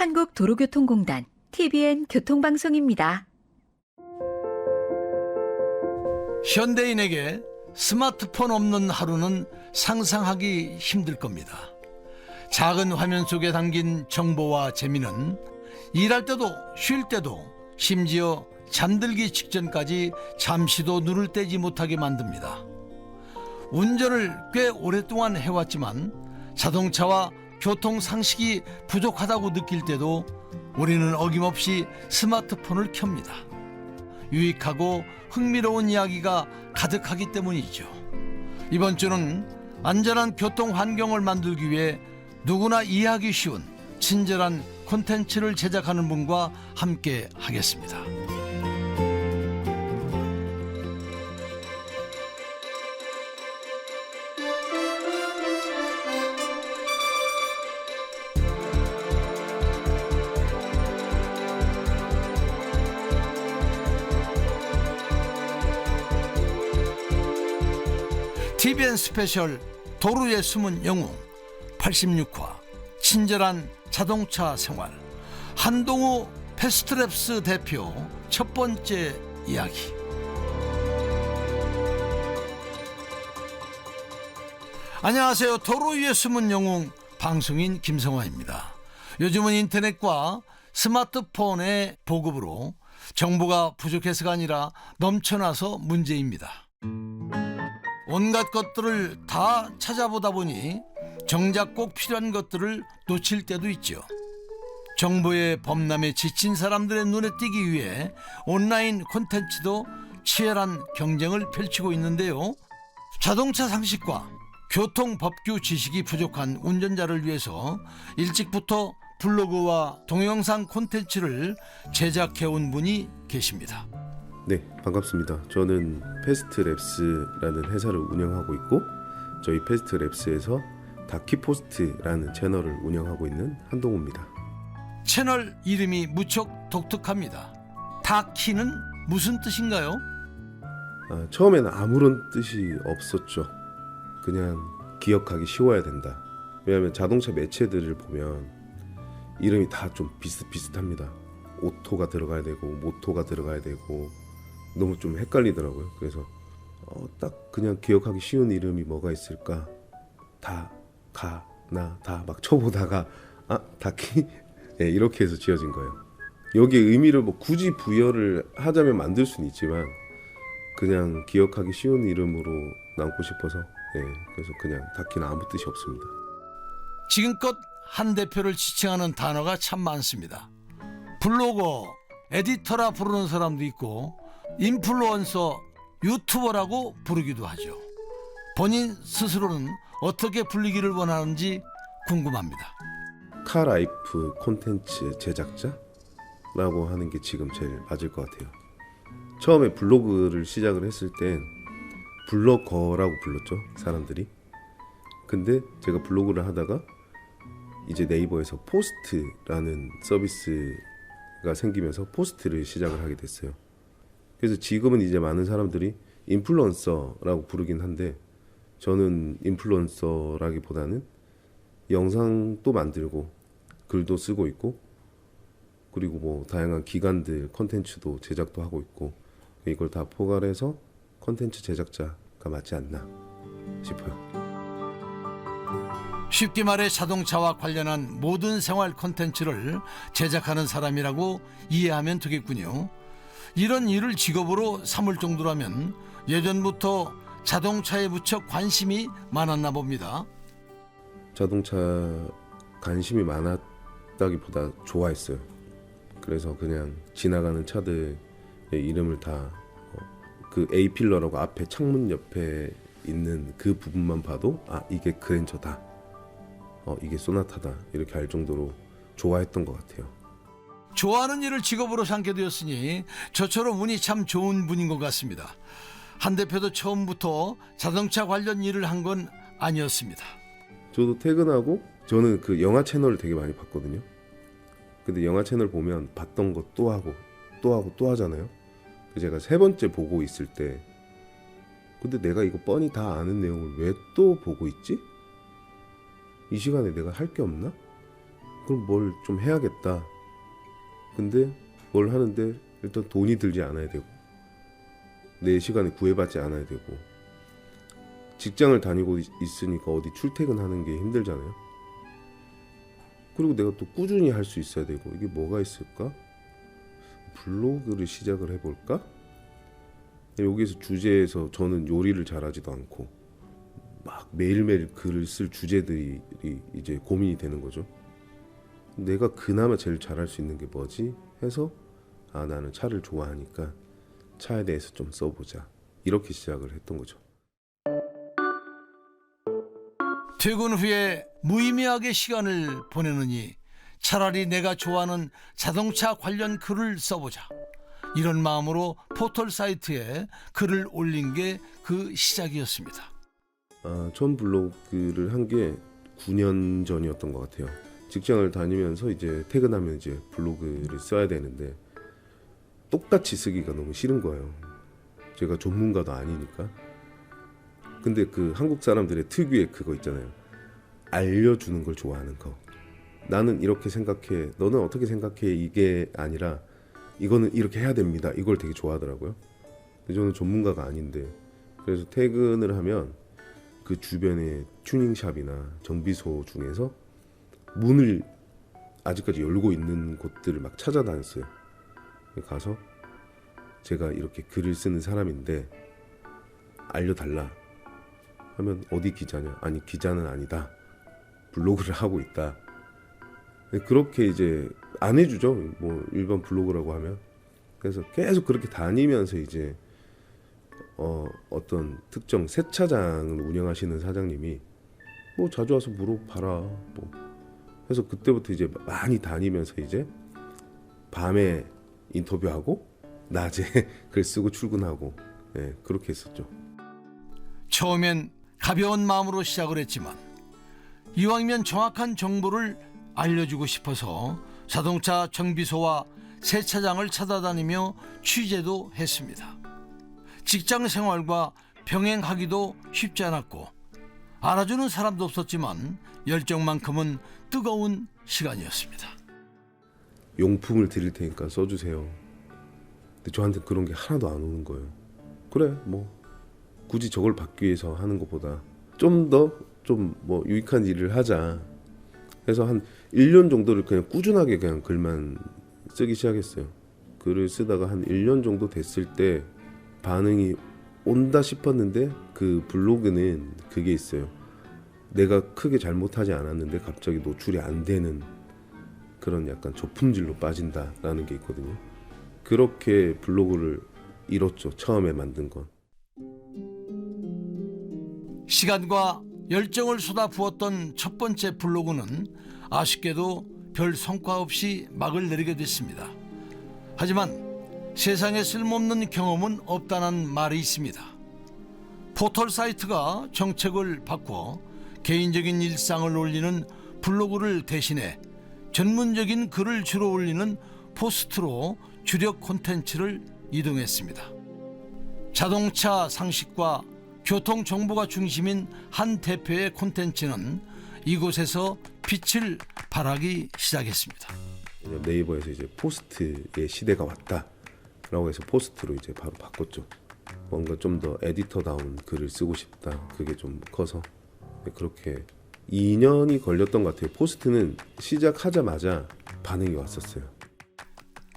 한국도로교통공단 TBN 교통방송입니다. 현대인에게 스마트폰 없는 하루는 상상하기 힘들 겁니다. 작은 화면 속에 담긴 정보와 재미는 일할 때도 쉴 때도 심지어 잠들기 직전까지 잠시도 눈을 떼지 못하게 만듭니다. 운전을 꽤 오랫동안 해왔지만 자동차와 교통 상식이 부족하다고 느낄 때도 우리는 어김없이 스마트폰을 켭니다. 유익하고 흥미로운 이야기가 가득하기 때문이죠. 이번 주는 안전한 교통 환경을 만들기 위해 누구나 이해하기 쉬운 친절한 콘텐츠를 제작하는 분과 함께 하겠습니다. TBN 스페셜 도로의 숨은 영웅 86화 친절한 자동차 생활 한동우 패스트랩스 대표 첫 번째 이야기. 안녕하세요. 도로 위의 숨은 영웅 방송인 김성화입니다. 요즘은 인터넷과 스마트폰의 보급으로 정보가 부족해서가 아니라 넘쳐나서 문제입니다. 온갖 것들을 다 찾아보다 보니 정작 꼭 필요한 것들을 놓칠 때도 있죠. 정보의 범람에 지친 사람들의 눈에 띄기 위해 온라인 콘텐츠도 치열한 경쟁을 펼치고 있는데요. 자동차 상식과 교통법규 지식이 부족한 운전자를 위해서 일찍부터 블로그와 동영상 콘텐츠를 제작해온 분이 계십니다. 네, 반갑습니다. 저는 패스트랩스라는 회사를 운영하고 있고 저희 패스트랩스에서 다키포스트라는 채널을 운영하고 있는 한동우입니다. 채널 이름이 무척 독특합니다. 다키는 무슨 뜻인가요? 처음에는 아무런 뜻이 없었죠. 그냥 기억하기 쉬워야 된다. 왜냐하면 자동차 매체들을 보면 이름이 다 좀 비슷비슷합니다. 오토가 들어가야 되고 모토가 들어가야 되고 너무 좀 헷갈리더라고요. 그래서 딱 그냥 기억하기 쉬운 이름이 뭐가 있을까? 다, 가, 나, 다 막 쳐보다가 다키? 네, 이렇게 해서 지어진 거예요. 여기에 의미를 뭐 굳이 부여를 하자면 만들 수는 있지만 그냥 기억하기 쉬운 이름으로 남고 싶어서 그래서 그냥 다키는 아무 뜻이 없습니다. 지금껏 한 대표를 지칭하는 단어가 참 많습니다. 블로거, 에디터라 부르는 사람도 있고 인플루언서, 유튜버라고 부르기도 하죠. 본인 스스로는 어떻게 불리기를 원하는지 궁금합니다. 카라이프 콘텐츠 제작자라고 하는 게 지금 제일 맞을 것 같아요. 처음에 블로그를 시작을 했을 땐 블로거라고 불렀죠, 사람들이. 근데 제가 블로그를 하다가 이제 네이버에서 포스트라는 서비스가 생기면서 포스트를 시작을 하게 됐어요. 그래서 지금은 이제 많은 사람들이 인플루언서라고 부르긴 한데 저는 인플루언서라기보다는 영상도 만들고 글도 쓰고 있고 그리고 뭐 다양한 기관들 콘텐츠도 제작도 하고 있고 이걸 다 포괄해서 콘텐츠 제작자가 맞지 않나 싶어요. 쉽게 말해 자동차와 관련한 모든 생활 콘텐츠를 제작하는 사람이라고 이해하면 되겠군요. 이런 일을 직업으로 삼을 정도라면 예전부터 자동차에 무척 관심이 많았나 봅니다. 자동차 관심이 많았다기보다 좋아했어요. 그래서 그냥 지나가는 차들의 이름을 다 그 A필러라고 앞에 창문 옆에 있는 그 부분만 봐도 이게 그랜저다, 이게 소나타다 이렇게 알 정도로 좋아했던 것 같아요. 좋아하는 일을 직업으로 삼게 되었으니 저처럼 운이 참 좋은 분인 것 같습니다. 한 대표도 처음부터 자동차 관련 일을 한 건 아니었습니다. 저도 퇴근하고 저는 그 영화 채널을 되게 많이 봤거든요. 근데 영화 채널 보면 봤던 거 또 하고 또 하고 또 하잖아요. 제가 세 번째 보고 있을 때 근데 내가 이거 뻔히 다 아는 내용을 왜 또 보고 있지? 이 시간에 내가 할 게 없나? 그럼 뭘 좀 해야겠다. 근데 뭘 하는데 일단 돈이 들지 않아야 되고 내 시간에 구애받지 않아야 되고 직장을 다니고 있으니까 어디 출퇴근하는 게 힘들잖아요. 그리고 내가 또 꾸준히 할 수 있어야 되고 이게 뭐가 있을까? 블로그를 시작을 해볼까? 여기서 주제에서 저는 요리를 잘하지도 않고 막 매일매일 글을 쓸 주제들이 이제 고민이 되는 거죠. 내가 그나마 제일 잘할 수 있는 게 뭐지? 해서 나는 차를 좋아하니까 차에 대해서 좀 써보자. 이렇게 시작을 했던 거죠. 퇴근 후에 무의미하게 시간을 보내느니 차라리 내가 좋아하는 자동차 관련 글을 써보자. 이런 마음으로 포털 사이트에 글을 올린 게 그 시작이었습니다. 전 블로그를 한 게 9년 전이었던 것 같아요. 직장을 다니면서 이제 퇴근하면 이제 블로그를 써야 되는데 똑같이 쓰기가 너무 싫은 거예요. 제가 전문가도 아니니까. 근데 그 한국 사람들의 특유의 그거 있잖아요. 알려주는 걸 좋아하는 거. 나는 이렇게 생각해. 너는 어떻게 생각해? 이게 아니라 이거는 이렇게 해야 됩니다. 이걸 되게 좋아하더라고요. 근데 저는 전문가가 아닌데 그래서 퇴근을 하면 그 주변의 튜닝샵이나 정비소 중에서 문을 아직까지 열고 있는 곳들을 막 찾아다녔어요. 가서 제가 이렇게 글을 쓰는 사람인데 알려달라 하면 어디 기자냐? 아니 기자는 아니다. 블로그를 하고 있다. 그렇게 이제 안 해주죠. 뭐 일반 블로그라고 하면. 그래서 계속 그렇게 다니면서 이제 어떤 특정 세차장을 운영하시는 사장님이 뭐 자주 와서 물어봐라. 뭐 해서 그때부터 이제 많이 다니면서 이제 밤에 인터뷰하고 낮에 글 쓰고 출근하고 그렇게 했었죠. 처음엔 가벼운 마음으로 시작을 했지만 이왕이면 정확한 정보를 알려주고 싶어서 자동차 정비소와 세차장을 찾아다니며 취재도 했습니다. 직장 생활과 병행하기도 쉽지 않았고 알아주는 사람도 없었지만 열정만큼은 뜨거운 시간이었습니다. 용품을 드릴 테니까 써주세요. 근데 저한테 그런 게 하나도 안 오는 거예요. 그래 뭐 굳이 저걸 받기 위해서 하는 것보다 좀 더 좀 뭐 유익한 일을 하자 해서 한 1년 정도를 그냥 꾸준하게 그냥 글만 쓰기 시작했어요. 글을 쓰다가 한 1년 정도 됐을 때 반응이 온다 싶었는데 그 블로그는 그게 있어요. 내가 크게 잘못하지 않았는데 갑자기 노출이 안 되는 그런 약간 저품질로 빠진다라는 게 있거든요. 그렇게 블로그를 잃었죠. 처음에 만든 건. 시간과 열정을 쏟아부었던 첫 번째 블로그는 아쉽게도 별 성과 없이 막을 내리게 됐습니다. 하지만 세상에 쓸모없는 경험은 없다는 말이 있습니다. 포털 사이트가 정책을 바꿔 개인적인 일상을 올리는 블로그를 대신해 전문적인 글을 주로 올리는 포스트로 주력 콘텐츠를 이동했습니다. 자동차 상식과 교통 정보가 중심인 한 대표의 콘텐츠는 이곳에서 빛을 발하기 시작했습니다. 네이버에서 이제 포스트의 시대가 왔다라고 해서 포스트로 이제 바로 바꿨죠. 뭔가 좀 더 에디터다운 글을 쓰고 싶다. 그게 좀 커서 그렇게 2년이 걸렸던 것 같아요. 포스트는 시작하자마자 반응이 왔었어요.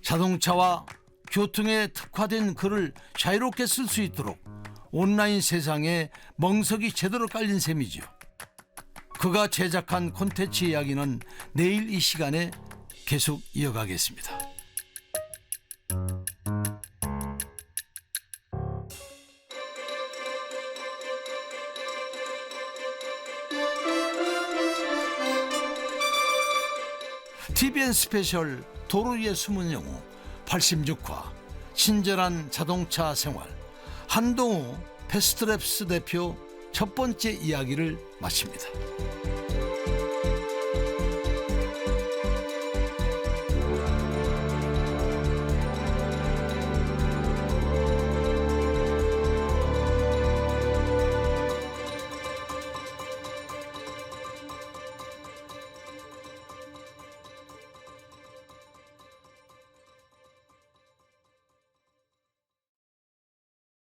자동차와 교통에 특화된 글을 자유롭게 쓸 수 있도록 온라인 세상에 멍석이 제대로 깔린 셈이죠. 그가 제작한 콘텐츠 이야기는 내일 이 시간에 계속 이어가겠습니다. TVN 스페셜 도로 위의 숨은 영웅 86화 친절한 자동차 생활 한동우 패스트랩스 대표 첫 번째 이야기를 마칩니다.